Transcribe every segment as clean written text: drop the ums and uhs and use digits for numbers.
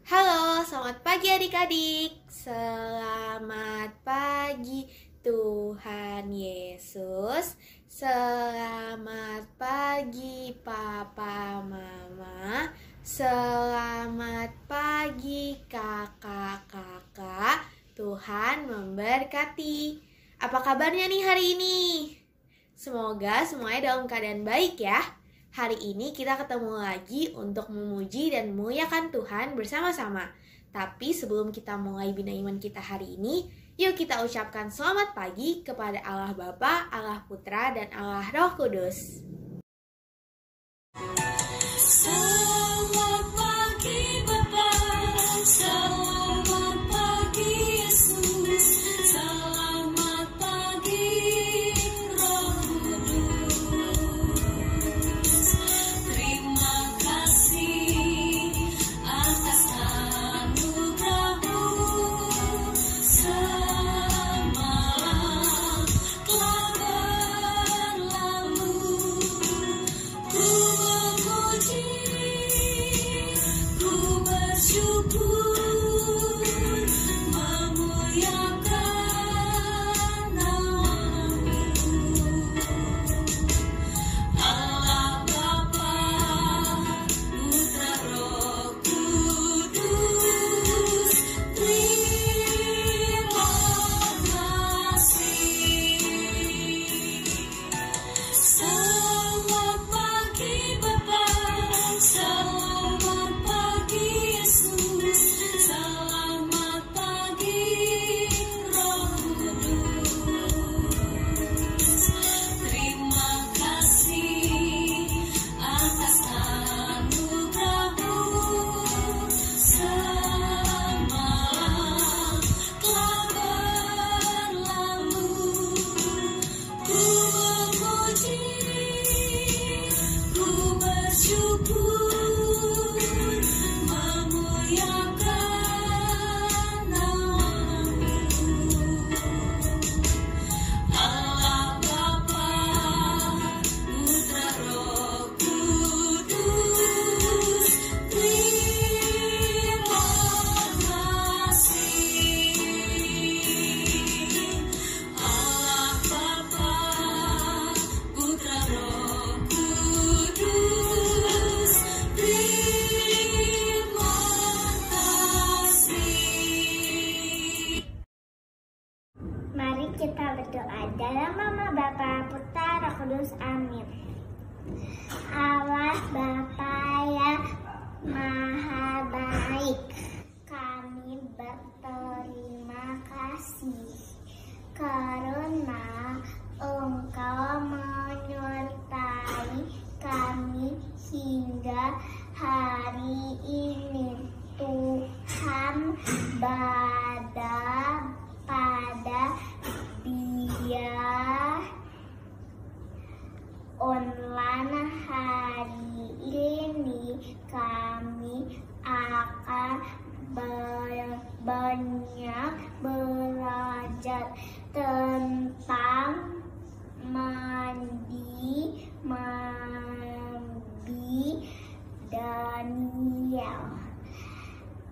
Halo, selamat pagi adik-adik. Selamat pagi Tuhan Yesus. Selamat pagi Papa Mama. Selamat pagi kakak-kakak. Tuhan memberkati. Apa kabarnya nih hari ini? Semoga semuanya dalam keadaan baik ya. Hari ini kita ketemu lagi untuk memuji dan memuliakan Tuhan bersama-sama. Tapi sebelum kita mulai bina iman kita hari ini, yuk kita ucapkan selamat pagi kepada Allah Bapa, Allah Putra, dan Allah Roh Kudus. Selamat pagi Bapa, selamat pagi Yesus, selamat pagi Roh Kudus. Terima kasih atas anugerah-Mu, semalam telah berlalu. Ku memuji, ku bersyukur, memuliakan nama-Mu. Allah Bapa, Putra Roh Kudus, terima kasih. Selamat pagi Bapa, selamat pagi Yesus, selamat pagi Roh Kudus. Terima kasih atas anugerah-Mu, semalam telah berlalu. Ku memuji, ku bersyukur, memuliakan nama-Mu. Allah Bapa, Putra Roh Kudus, terima kasih. Allah Bapa, Putra Roh Kudus, terima kasih. Mari kita berdoa dalam nama Bapa, Putra, Roh Kudus. Amin. Allah Bapa yang Maha Baik, kami berterima kasih karena Engkau menyertai kami hingga hari ini. Tuhan, pada biar online hari ini kami akan banyak belajar tentang mandi Daniel.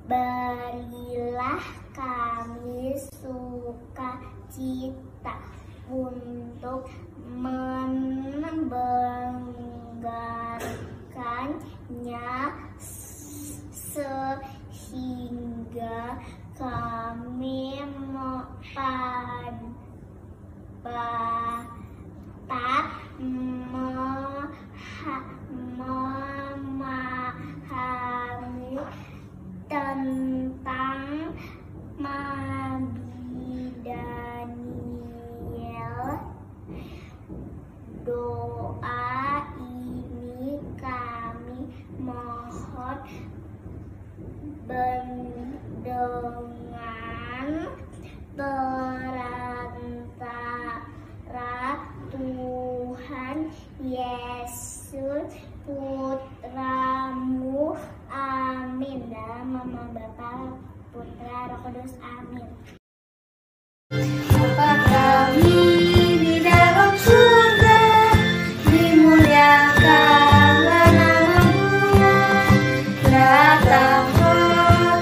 Berilah kami sukacita untuk membanggakannya, sehingga kami dapat memahami tentang mandi Daniel. Doa ini kami mohon dengan perantara Tuhan Yesus Putra-Mu. Amin. Dalam nama Bapa, Putra, Roh Kudus. Amin. Bapa kami di dalam surga, dimuliakanlah nama-Mu, datanglah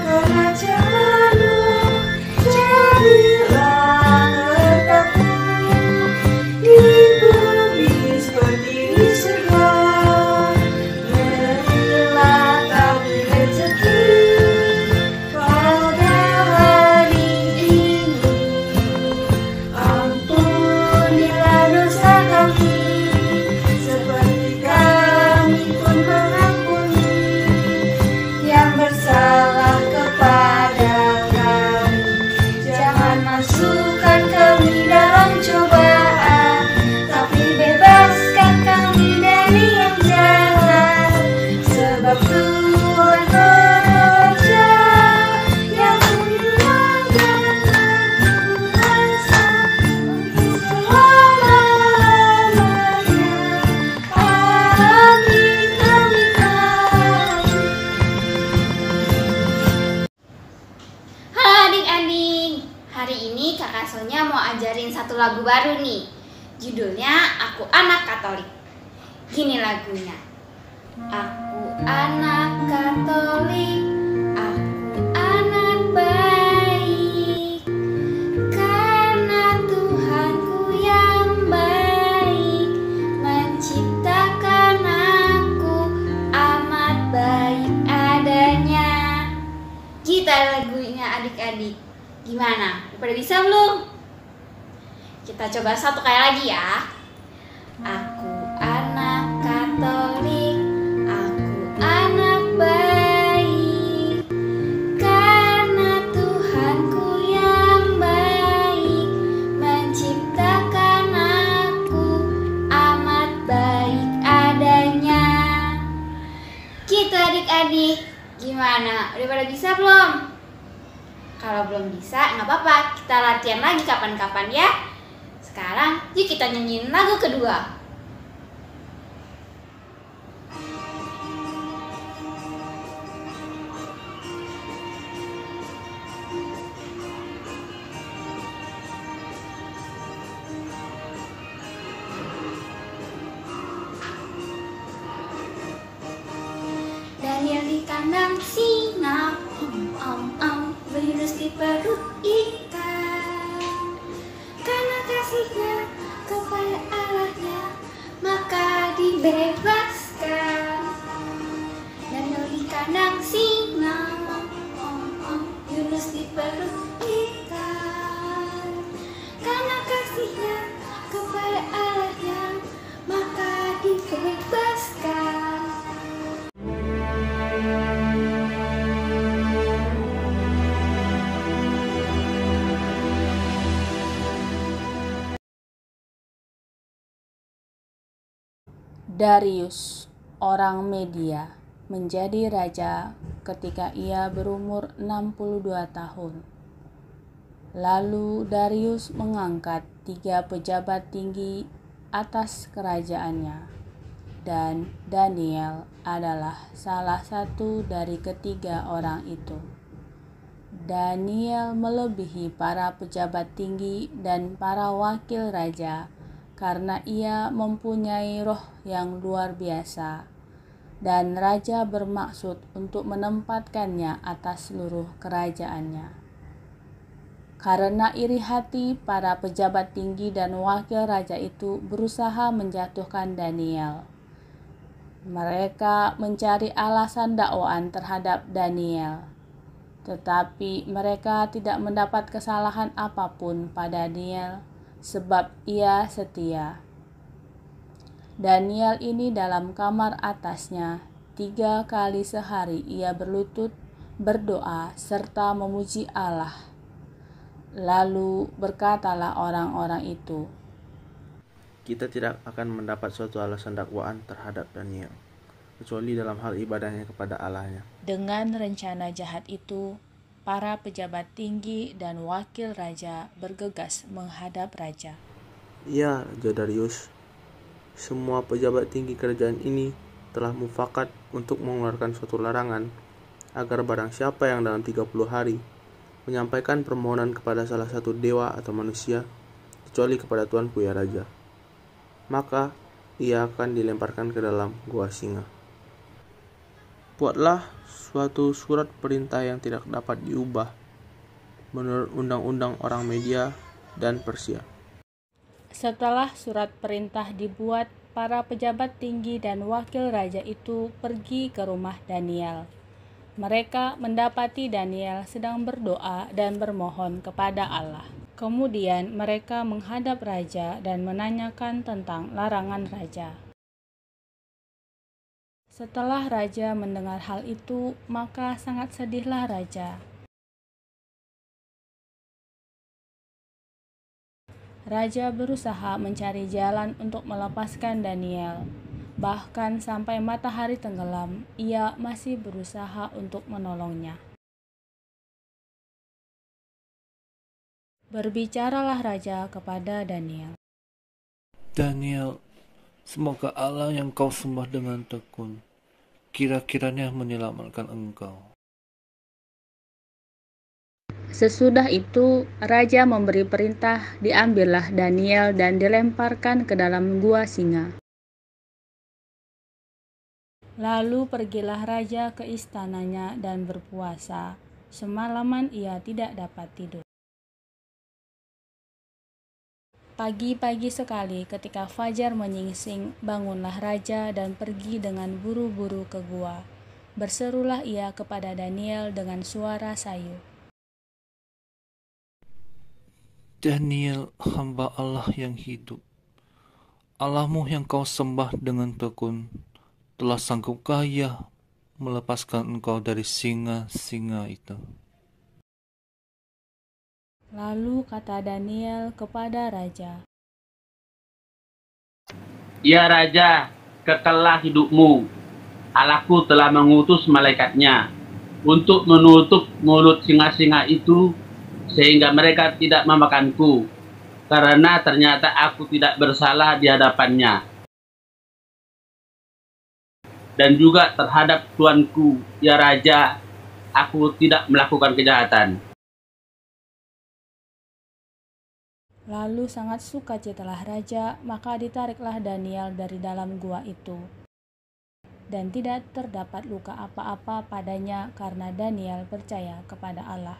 lagu baru nih. Judulnya Aku Anak Katolik. Gini lagunya. Aku anak Katolik, aku anak baik, karena Tuhanku yang baik menciptakan aku amat baik adanya. Gitu lagunya adik-adik. Gimana? Udah bisa belum? Kita coba satu kali lagi ya. Aku anak Katolik, aku anak baik, karena Tuhanku yang baik menciptakan aku amat baik adanya. Gitu adik-adik. Gimana? Udah pada bisa belum? Kalau belum bisa, nggak apa-apa. Kita latihan lagi kapan-kapan ya. Sekarang, yuk kita nyanyiin lagu kedua. Daniel di kandang singa, Yunus di perut ikan. Karena kasihnya kepada Allahnya, maka dibebaskan. Daniel di kandang singa, Yunus di perut ikan. Karena kasihnya kepada Allahnya, maka dibebaskan. Darius, orang Media, menjadi raja ketika ia berumur 62 tahun. Lalu Darius mengangkat 3 pejabat tinggi atas kerajaannya, dan Daniel adalah salah satu dari ketiga orang itu. Daniel melebihi para pejabat tinggi dan para wakil raja karena ia mempunyai roh yang luar biasa, dan raja bermaksud untuk menempatkannya atas seluruh kerajaannya. Karena iri hati, para pejabat tinggi dan wakil raja itu berusaha menjatuhkan Daniel. Mereka mencari alasan dakwaan terhadap Daniel, tetapi mereka tidak mendapat kesalahan apapun pada Daniel, sebab ia setia. Daniel ini dalam kamar atasnya 3 kali sehari ia berlutut, berdoa, serta memuji Allah. Lalu berkatalah orang-orang itu, kita tidak akan mendapat suatu alasan dakwaan terhadap Daniel, kecuali dalam hal ibadahnya kepada Allahnya. dengan rencana jahat itu, para pejabat tinggi dan wakil raja bergegas menghadap raja. Ya, Raja Darius, semua pejabat tinggi kerajaan ini telah mufakat untuk mengeluarkan suatu larangan agar barang siapa yang dalam 30 hari menyampaikan permohonan kepada salah satu dewa atau manusia, kecuali kepada Tuanku ya Raja, maka ia akan dilemparkan ke dalam gua singa. Buatlah suatu surat perintah yang tidak dapat diubah menurut undang-undang orang Media dan Persia. Setelah surat perintah dibuat, para pejabat tinggi dan wakil raja itu pergi ke rumah Daniel. Mereka mendapati Daniel sedang berdoa dan bermohon kepada Allah. Kemudian mereka menghadap raja dan menanyakan tentang larangan raja. Setelah raja mendengar hal itu, maka sangat sedihlah raja. Raja berusaha mencari jalan untuk melepaskan Daniel. Bahkan sampai matahari tenggelam, ia masih berusaha untuk menolongnya. Berbicaralah raja kepada Daniel. Daniel, semoga Allah yang kau sembah dengan tekun, kira-kiranya menyelamatkan engkau. Sesudah itu, raja memberi perintah, diambillah Daniel dan dilemparkan ke dalam gua singa. Lalu pergilah raja ke istananya dan berpuasa. Semalaman ia tidak dapat tidur. Pagi-pagi sekali ketika fajar menyingsing, bangunlah raja dan pergi dengan buru-buru ke gua. Berserulah ia kepada Daniel dengan suara sayu. Daniel, hamba Allah yang hidup, Allahmu yang kau sembah dengan tekun, telah sanggupkah ia melepaskan engkau dari singa-singa itu? Lalu kata Daniel kepada raja, Ya Raja, kekallah hidupmu. Allahku telah mengutus malaikatnya untuk menutup mulut singa-singa itu sehingga mereka tidak memakanku, karena ternyata aku tidak bersalah di hadapannya. Dan juga terhadap tuanku, ya Raja, aku tidak melakukan kejahatan. Lalu sangat sukacitalah raja, maka ditariklah Daniel dari dalam gua itu. Dan tidak terdapat luka apa-apa padanya karena Daniel percaya kepada Allah.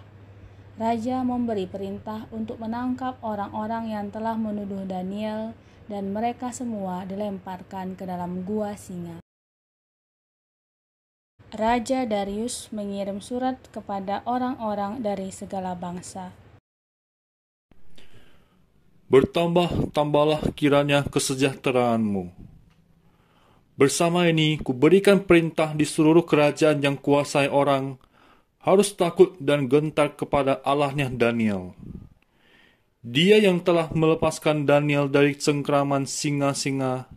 Raja memberi perintah untuk menangkap orang-orang yang telah menuduh Daniel, dan mereka semua dilemparkan ke dalam gua singa. Raja Darius mengirim surat kepada orang-orang dari segala bangsa. Bertambah-tambahlah kiranya kesejahteraanmu. Bersama ini, kuberikan perintah di seluruh kerajaan yang kuasai orang, harus takut dan gentar kepada Allahnya Daniel. Dia yang telah melepaskan Daniel dari cengkraman singa-singa,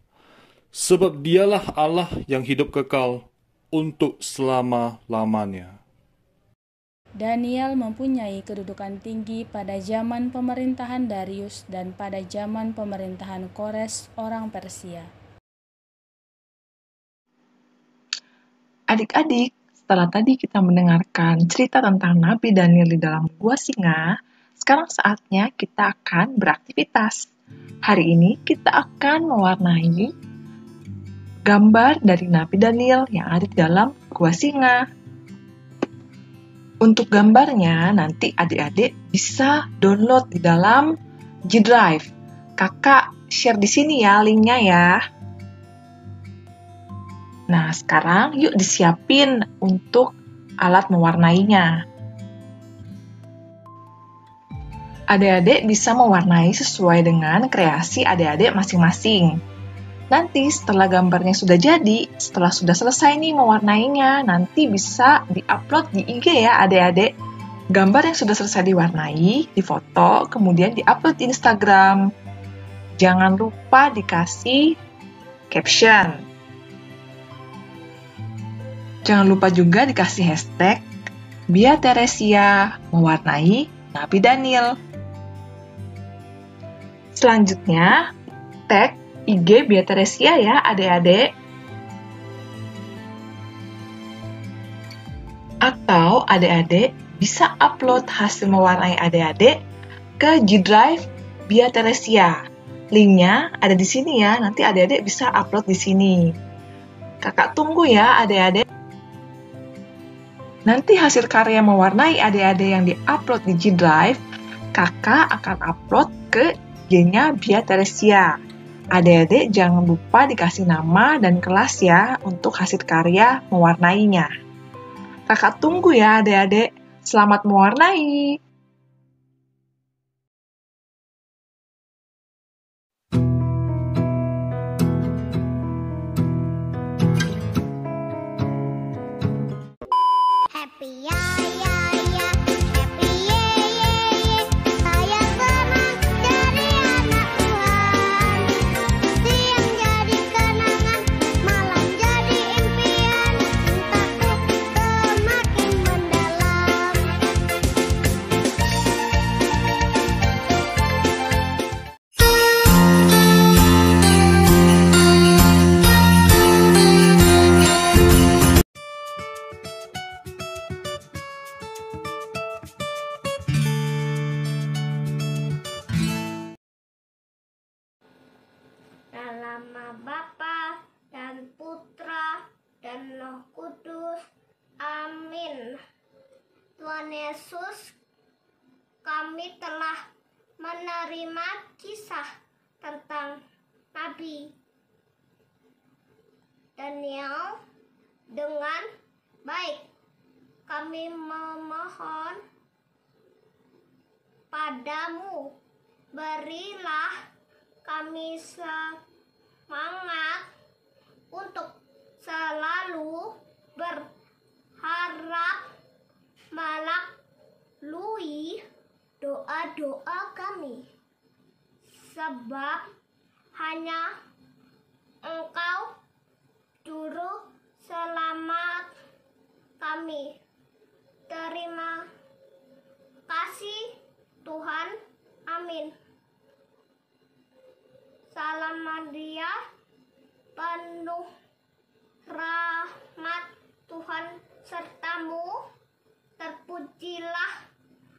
sebab dialah Allah yang hidup kekal untuk selama-lamanya. Daniel mempunyai kedudukan tinggi pada zaman pemerintahan Darius dan pada zaman pemerintahan Kores orang Persia. Adik-adik, setelah tadi kita mendengarkan cerita tentang Nabi Daniel di dalam gua singa, sekarang saatnya kita akan beraktivitas. Hari ini kita akan mewarnai gambar dari Nabi Daniel yang ada di dalam gua singa. Untuk gambarnya, nanti adik-adik bisa download di dalam G Drive. Kakak share di sini ya linknya ya. Nah, sekarang yuk disiapin untuk alat mewarnainya. Adik-adik bisa mewarnai sesuai dengan kreasi adik-adik masing-masing. Nanti setelah gambarnya sudah jadi, setelah sudah selesai nih mewarnainya, nanti bisa di-upload di IG ya adik-adik. Gambar yang sudah selesai diwarnai, difoto, kemudian di-upload di Instagram. Jangan lupa dikasih caption. Jangan lupa juga dikasih hashtag Bia Teresia mewarnai Nabi Daniel. Selanjutnya, tag IG Bia Teresia ya adik-adik. Atau adik-adik bisa upload hasil mewarnai adik-adik ke G Drive Bia Teresia. Linknya ada di sini ya, nanti adik-adik bisa upload di sini. Kakak tunggu ya adik-adik. Nanti hasil karya mewarnai adik-adik yang di-upload di G Drive, kakak akan upload ke IG-nya Bia Teresia. Adik-adik jangan lupa dikasih nama dan kelas ya untuk hasil karya mewarnainya. Kakak tunggu ya adik-adik. Selamat mewarnai! Happy ya ya ya, happy ye ye ye. Saya senang jadi anak Tuhan. Siang jadi kenangan, malam jadi impian. Cintaku semakin mendalam. menerima kisah tentang Nabi Daniel dengan baik. Kami memohon padamu, berilah kami semangat untuk selalu berharap melalui doa-doa kami, sebab hanya Engkau juru selamat kami. Terima kasih Tuhan. Amin. Salam Maria, penuh rahmat Tuhan sertamu. Terpujilah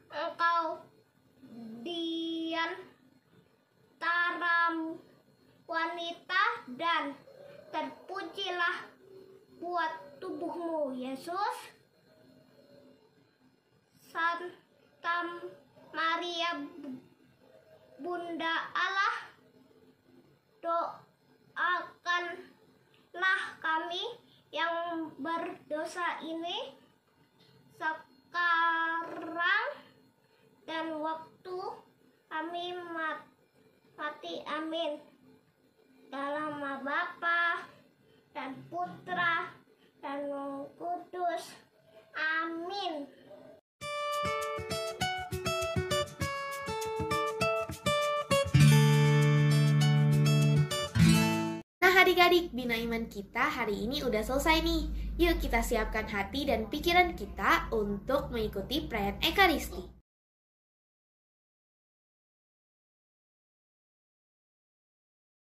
Engkau di antara wanita, dan terpujilah buat tubuhmu, Yesus. Santa Maria, Bunda Allah, doakanlah kami yang berdosa ini sekarang dan waktu kami mati. Amin. Dalam nama Bapa dan Putra dan Roh Kudus. Amin. Nah adik-adik, Bina Iman kita hari ini udah selesai nih. Yuk kita siapkan hati dan pikiran kita untuk mengikuti perayaan Ekaristi.